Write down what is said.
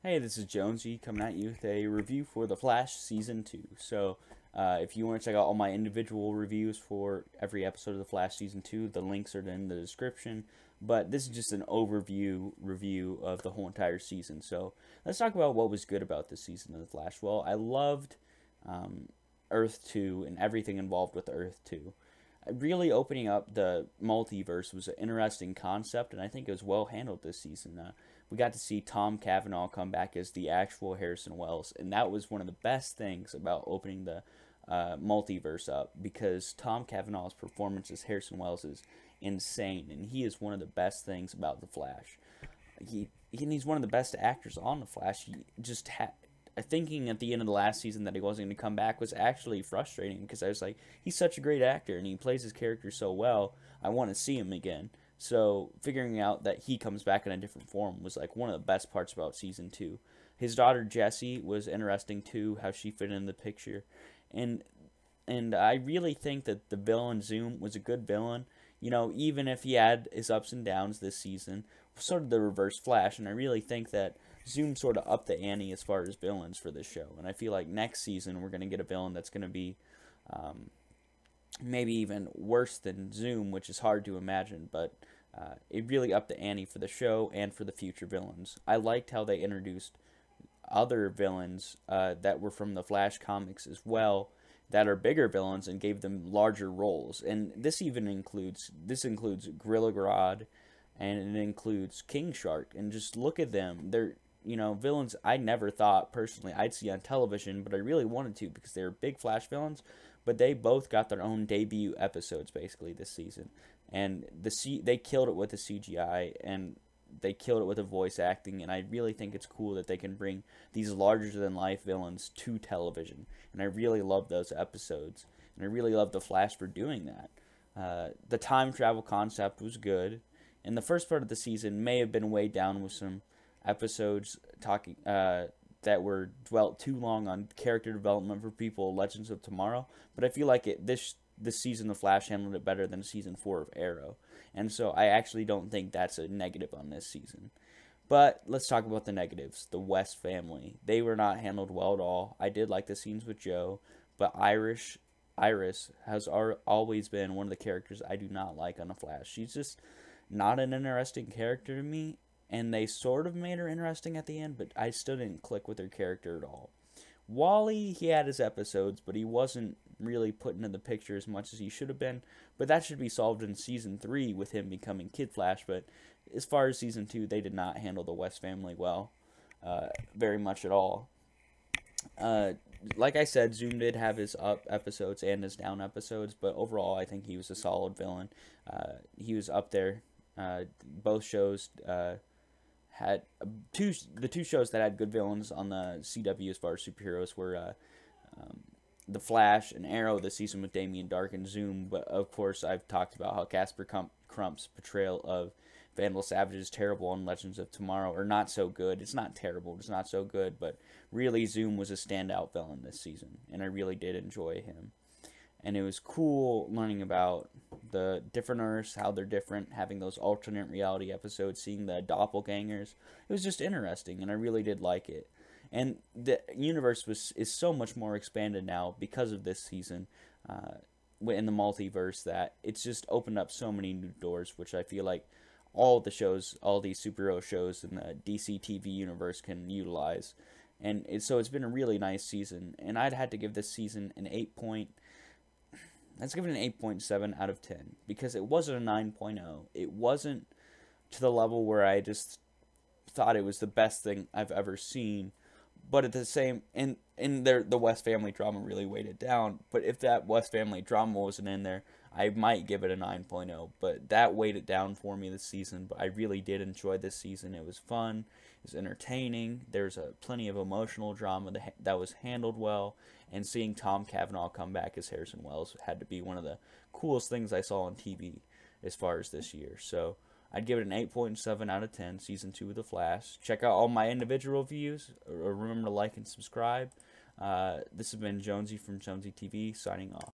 Hey, this is Jonesy coming at you with a review for The Flash Season 2. If you want to check out all my individual reviews for every episode of The Flash Season 2, the links are in the description. But this is just an overview review of the whole entire season. So, let's talk about what was good about this season of The Flash. Well, I loved Earth 2 and everything involved with Earth 2. Really opening up the multiverse was an interesting concept, and I think it was well handled this season. We got to see Tom Cavanaugh come back as the actual Harrison Wells, and that was one of the best things about opening the multiverse up, because Tom Cavanaugh's performance as Harrison Wells is insane, and he is one of the best things about The Flash. He's one of the best actors on The Flash. He just thinking at the end of the last season that he wasn't going to come back was actually frustrating, because I was like, he's such a great actor and he plays his character so well. I want to see him again. So figuring out that he comes back in a different form was like one of the best parts about season 2. His daughter Jessie was interesting too, how she fit in the picture, and I really think that the villain Zoom was a good villain. You know, even if he had his ups and downs this season, sort of the Reverse Flash, and I really think that Zoom sort of upped the ante as far as villains for this show. And I feel like next season we're going to get a villain that's going to be maybe even worse than Zoom, which is hard to imagine, but it really upped the ante for the show and for the future villains. I liked how they introduced other villains that were from the Flash comics as well, that are bigger villains, and gave them larger roles. And this includes Gorilla Grodd, and it includes King Shark. And just look at them. They're, villains I never thought personally I'd see on television, but I really wanted to, because they were big Flash villains. But they both got their own debut episodes basically this season, and they killed it with the CGI, and they killed it with the voice acting. And I really think it's cool that they can bring these larger than life villains to television, and I really love those episodes, and I really love the Flash for doing that. The time travel concept was good, and the first part of the season may have been weighed down with some episodes talking that were dwelt too long on character development for people, Legends of Tomorrow. But I feel like this season the Flash handled it better than season 4 of Arrow, and so I actually don't think that's a negative on this season. But let's talk about the negatives. The West family, they were not handled well at all. I did like the scenes with Joe, but Iris has always been one of the characters I do not like on the Flash. She's just not an interesting character to me, and they sort of made her interesting at the end, but I still didn't click with her character at all. Wally, he had his episodes, but he wasn't really put into the picture as much as he should have been. But that should be solved in season 3 with him becoming Kid Flash. But as far as season 2, they did not handle the West family well, very much at all. Like I said, Zoom did have his up episodes and his down episodes, but overall, I think he was a solid villain. He was up there. Both shows had the two shows that had good villains on the CW as far as superheroes were The Flash and Arrow this season with Damien Dark and Zoom. But of course, I've talked about how Casper Crump's portrayal of Vandal Savage is terrible on Legends of Tomorrow, or not so good. It's not terrible, it's not so good, but really Zoom was a standout villain this season, and I really did enjoy him. And it was cool learning about the different Earths, how they're different, having those alternate reality episodes, seeing the doppelgangers. It was just interesting, and I really did like it. And the universe is so much more expanded now because of this season in the multiverse, that it's just opened up so many new doors, which I feel like all these superhero shows in the DC TV universe can utilize. And so it's been a really nice season, and I'd had to give this season an 8. Let's give it an 8.7 out of 10, because it wasn't a 9.0. It wasn't to the level where I just thought it was the best thing I've ever seen. But at the same, the West family drama really weighed it down. But if that West family drama wasn't in there, I might give it a 9.0. But that weighed it down for me this season. But I really did enjoy this season. It was fun. It was entertaining. There's plenty of emotional drama that was handled well. And seeing Tom Cavanaugh come back as Harrison Wells had to be one of the coolest things I saw on TV as far as this year. So I'd give it an 8.7 out of 10, Season 2 of The Flash. Check out all my individual views. Remember to like and subscribe. This has been Jonesy from Jonesy TV, signing off.